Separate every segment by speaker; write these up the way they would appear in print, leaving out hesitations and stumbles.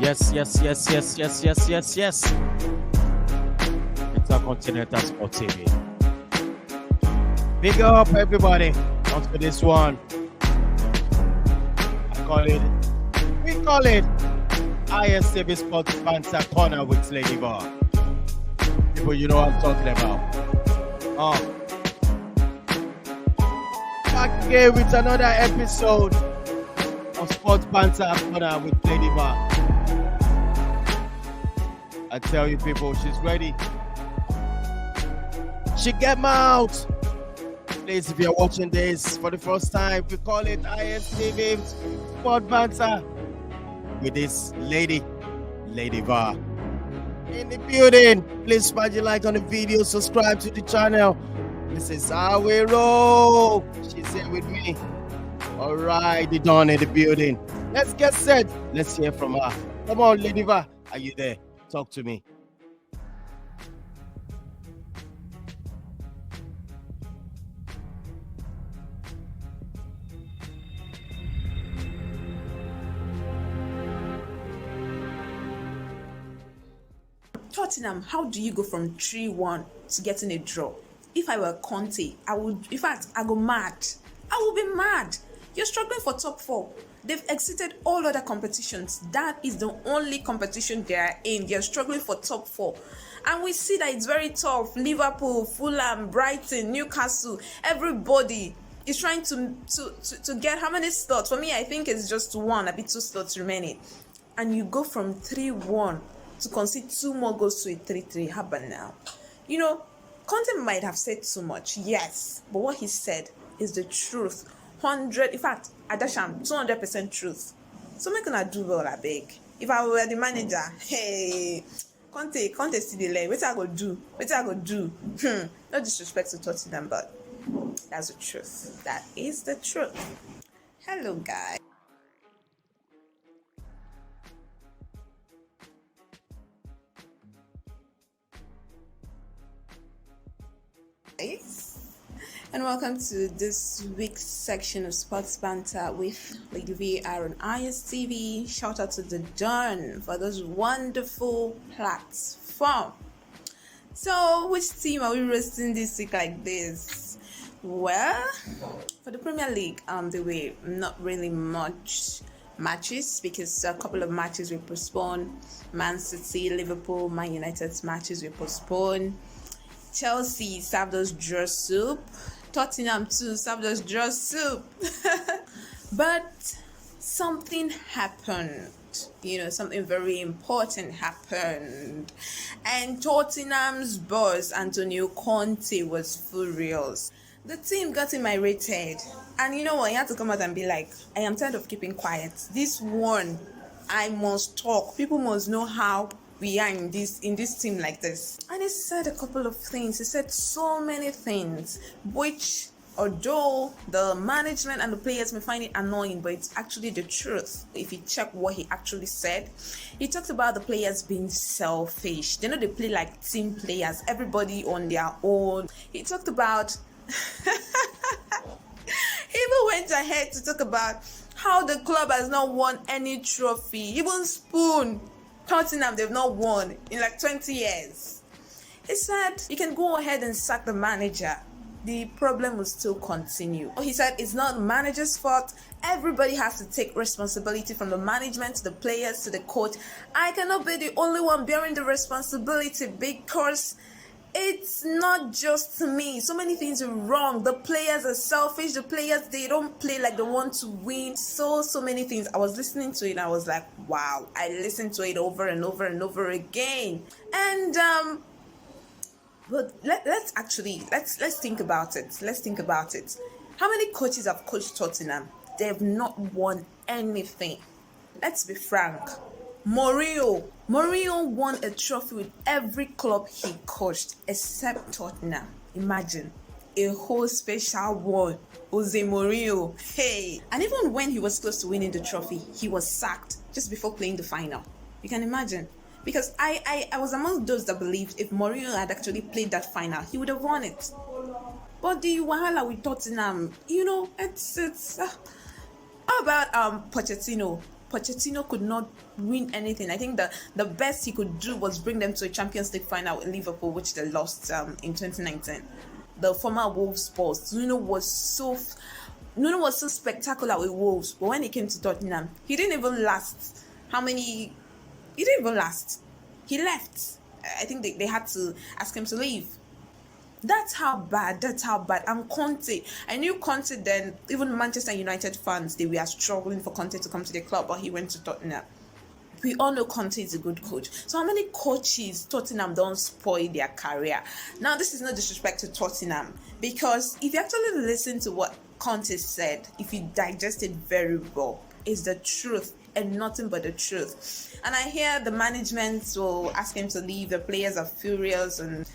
Speaker 1: Yes. Intercontinental Sport TV. Big up, everybody. Not for this one. We call it ISTV Sports Banter Corner with Lady Bar. People, you know what I'm talking about. Back again with another episode of Sports Banter Corner with Lady Bar. I tell you people, she's ready. She get mouth. Please, if you're watching this for the first time, we call it ISTV Sport Banter with this lady, Lady Bar. In the building, please smash the like on the video, subscribe to the channel. This is how we roll. She's here with me. All right, the Dawn in the building. Let's get set. Let's hear from her. Come on, Lady Bar. Are you there? Talk to me.
Speaker 2: Tottenham, how do you go from 3-1 to getting a draw? If I were Conte, I would, in fact, I go mad. I would be mad. You're struggling for top 4. They've exited all other competitions. That is the only competition they are in. They're struggling for top 4. And we see that it's very tough. Liverpool, Fulham, Brighton, Newcastle, everybody is trying to get how many slots? For me, I think it's just 1, a bit 2 slots remaining. And you go from 3-1 to concede 2 more goals to a 3-3. How about now? You know, Conte might have said too much, yes, but what he said is the truth. 100, in fact, Adasham, 200% truth. So make gonna do well, I beg. If I were the manager, hey, Conte see the leg. What I go do? No disrespect to Tottenham, but that's the truth. That is the truth. Hello, guys. And welcome to this week's section of Sports Banter with Lady VR on ISTV. Shout out to the Dawn for this wonderful platform. So, which team are we roasting this week like this? Well, for the Premier League, there were not really much matches because a couple of matches were postponed. Man City, Liverpool, Man United's matches were postponed. Chelsea served us draw soup. Tottenham too served us draw soup. But something happened. You know, something very important happened. And Tottenham's boss, Antonio Conte, was furious. The team got him irritated. And you know what? He had to come out and be like, I am tired of keeping quiet. This one, I must talk. People must know how we are in this team like this. And he said a couple of things. He said so many things, which although the management and the players may find it annoying, but it's actually the truth. If you check what he actually said, he talked about the players being selfish. They know they play like team players, everybody on their own. He talked about he even went ahead to talk about how the club has not won any trophy, even spoon. Tottenham, they've not won in like 20 years. He said, you can go ahead and sack the manager. The problem will still continue. He said, it's not manager's fault. Everybody has to take responsibility, from the management to the players to the coach. I cannot be the only one bearing the responsibility because it's not just me. So many things are wrong. The players are selfish. The players, they don't play like they want to win. So many things. I was listening to it and I was like, wow. I listened to it over and over and over again. And but let's think about it. Let's think about it. How many coaches have coached Tottenham? They have not won anything. Let's be frank. Mourinho won a trophy with every club he coached except Tottenham. Imagine, a whole special one. Jose Mourinho. Hey! And even when he was close to winning the trophy, he was sacked just before playing the final. You can imagine. Because I was among those that believed if Mourinho had actually played that final, he would have won it. But the wahala with Tottenham, you know, it's how about Pochettino? Pochettino could not win anything. I think the best he could do was bring them to a Champions League final with Liverpool, which they lost in 2019. The former Wolves boss, Nuno was so spectacular with Wolves, but when he came to Tottenham, he didn't even last. He didn't even last. He left. I think they had to ask him to leave. That's how bad. And Conte, I knew Conte then. Even Manchester United fans, they were struggling for Conte to come to the club, but he went to Tottenham. We all know Conte is a good coach. So how many coaches Tottenham don't spoil their career? Now, this is no disrespect to Tottenham, because if you actually listen to what Conte said, if you digest it very well, it's the truth and nothing but the truth. And I hear the management will ask him to leave, the players are furious, and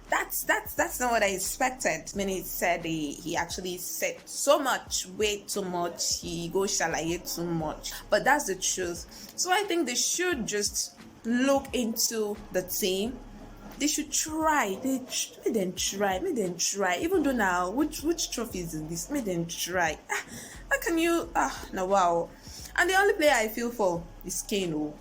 Speaker 2: that's not what I expected. When he said he actually said so much, way too much, he goes shalaye too much, but that's the truth. So I think they should just look into the team. They should try. Make them try. Even though now, which trophies is this? Make them try. How can you? Now wow. And the only player I feel for is Kane. Oh.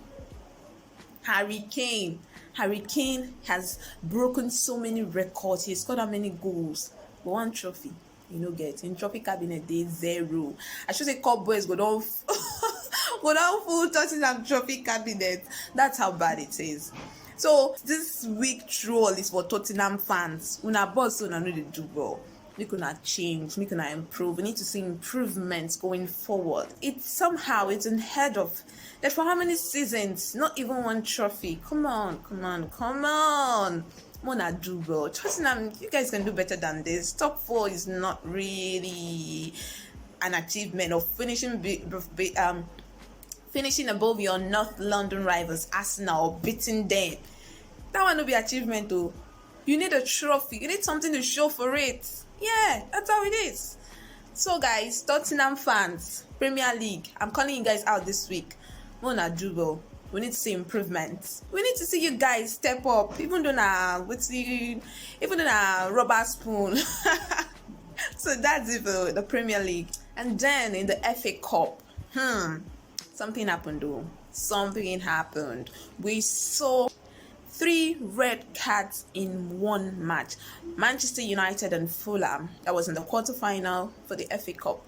Speaker 2: Harry Kane. Harry Kane has broken so many records. He scored how many goals? But one trophy, you know, get in trophy cabinet day 0. I should say cup boys go down full Tottenham trophy cabinet. That's how bad it is. So this week troll is for Tottenham fans. Una boss una know they do well. We gonna change, we gonna improve. We need to see improvements going forward. It's unheard of that for how many seasons, not even one trophy. Come on. Mona do well. Tottenham, you guys can do better than this. Top 4 is not really an achievement of finishing above your North London rivals, Arsenal, or beating them. That one will be achievement though. You need a trophy. You need something to show for it. Yeah, that's how it is. So guys, Tottenham fans, Premier League, I'm calling you guys out this week. Mona Jubel, we need to see improvements. We need to see you guys step up, even though rubber spoon. So that's it for the Premier League. And then in the FA Cup, something happened though. Something happened. We saw 3 red cards in one match. Manchester United and Fulham. That was in the quarterfinal for the FA Cup.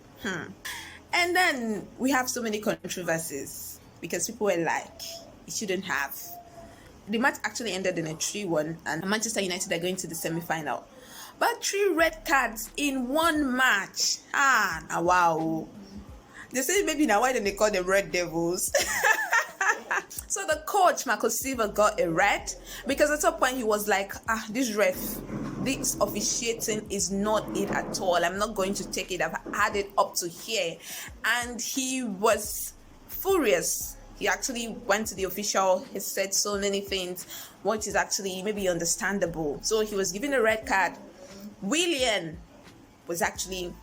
Speaker 2: And then we have so many controversies because people were like, it shouldn't have. The match actually ended in a 3-1 and Manchester United are going to the semi-final. But 3 red cards in one match. Now wow. They say maybe now why don't they call them Red Devils? So the coach, Marco Silva, got a red because at some point he was like, this officiating is not it at all. I'm not going to take it. I've had it up to here. And he was furious. He actually went to the official. He said so many things, which is actually maybe understandable. So he was given a red card. Willian was actually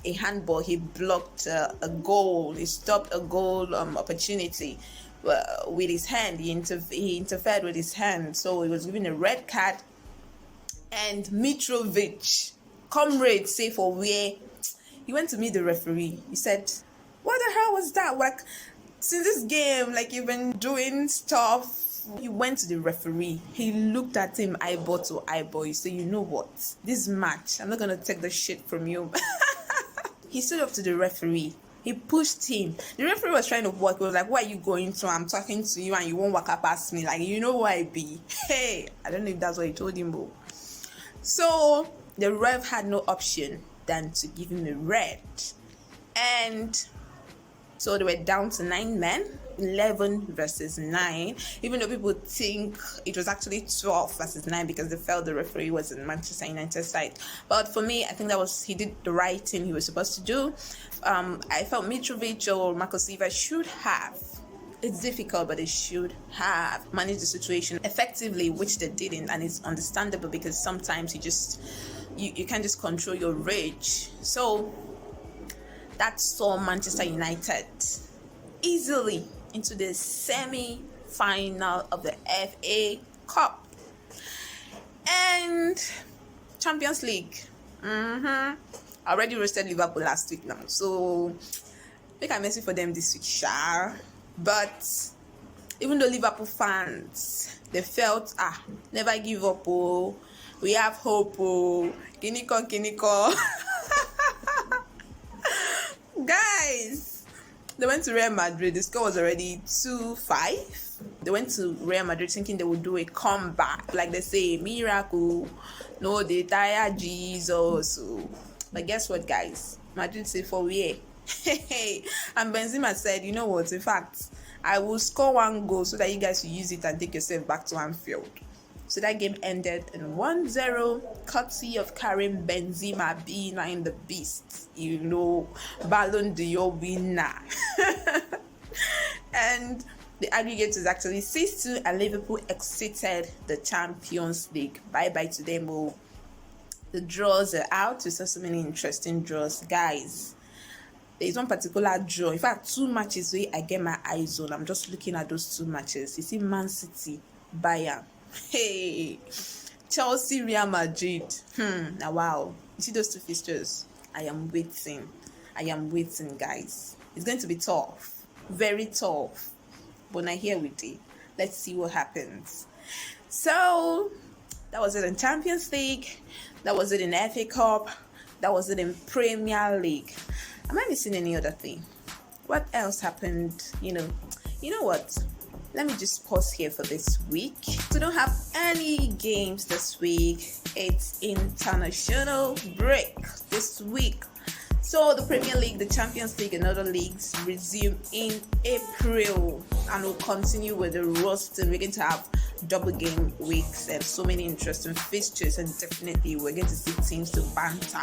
Speaker 2: a handball. He blocked a goal. He stopped a goal opportunity with his hand. He interfered with his hand, so he was given a red card. And Mitrovic, comrade, say for where he went to meet the referee. He said, "What the hell was that? Like, since this game, like you've been doing stuff." He went to the referee. He looked at him eyeball to eyeball. He said, "You know what? This match, I'm not gonna take the shit from you." He stood up to the referee. He pushed him. The referee was trying to walk. He was like, "Where are you going to? I'm talking to you and you won't walk up past me. Like, you know who I be." Hey, I don't know if that's what he told him, bro. So the ref had no option than to give him a red. And so they were down to 9 men, 11 versus 9. Even though people think it was actually 12 versus 9 because they felt the referee was in Manchester United side. But for me, I think he did the right thing he was supposed to do. I felt Mitrovic or Marco Silva should have. It's difficult, but they should have managed the situation effectively, which they didn't, and it's understandable because sometimes you can't just control your rage. So that saw Manchester United easily into the semi-final of the FA Cup. And Champions League. I already roasted Liverpool last week now, so make a message for them this week, Shah. But even though Liverpool fans, they felt, never give up, oh, we have hope, oh, Kiniko. Guys, they went to Real Madrid. The score was already 2-5. They went to Real Madrid thinking they would do a comeback. Like they say, miracle. No, they tired Jesus. But guess what, guys? Madrid said for where? And Benzema said, you know what? In fact, I will score one goal so that you guys will use it and take yourself back to Anfield. So that game ended in 1-0, courtesy of Karim Benzema being the beast, Ballon d'Or winner. And the aggregate was actually 6-2, and Liverpool exited the Champions League. Bye-bye to them all. The draws are out. We saw so many interesting draws. Guys, there's one particular draw. In fact, 2 matches where I get my eyes on. I'm just looking at those 2 matches. You see Man City, Bayern. Hey, Chelsea, Real Madrid. Now wow. You see those 2 fixtures? I am waiting, guys. It's going to be tough, very tough. But now here we do. Let's see what happens. So that was it in Champions League. That was it in FA Cup. That was it in Premier League. Am I missing any other thing? What else happened? You know what? Let me just pause here for this week. So don't have any games this week. It's international break this week. So the Premier League, the Champions League, and other leagues resume in April, and we'll continue with the roster. We're going to have double game weeks and so many interesting fixtures, and definitely we're going to see teams to banter,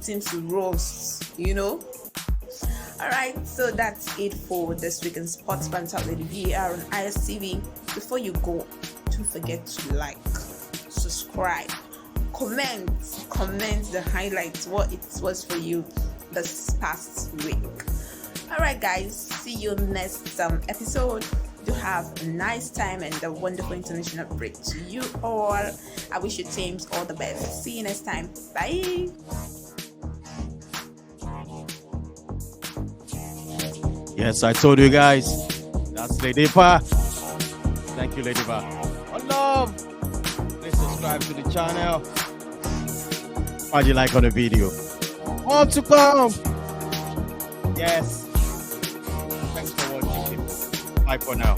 Speaker 2: teams to roast, Alright, so that's it for this week in Sports Banter with VAR on ISTV. Before you go, don't forget to like, subscribe, comment the highlights, what it was for you this past week. Alright guys, see you next episode. Do have a nice time and a wonderful international break to you all. I wish your teams all the best. See you next time. Bye.
Speaker 1: Yes, I told you guys. That's Lady Va. Thank you, Lady Va. One love. Please subscribe to the channel. What do you like on the video? More to come. Yes. Thanks for watching. Bye for now.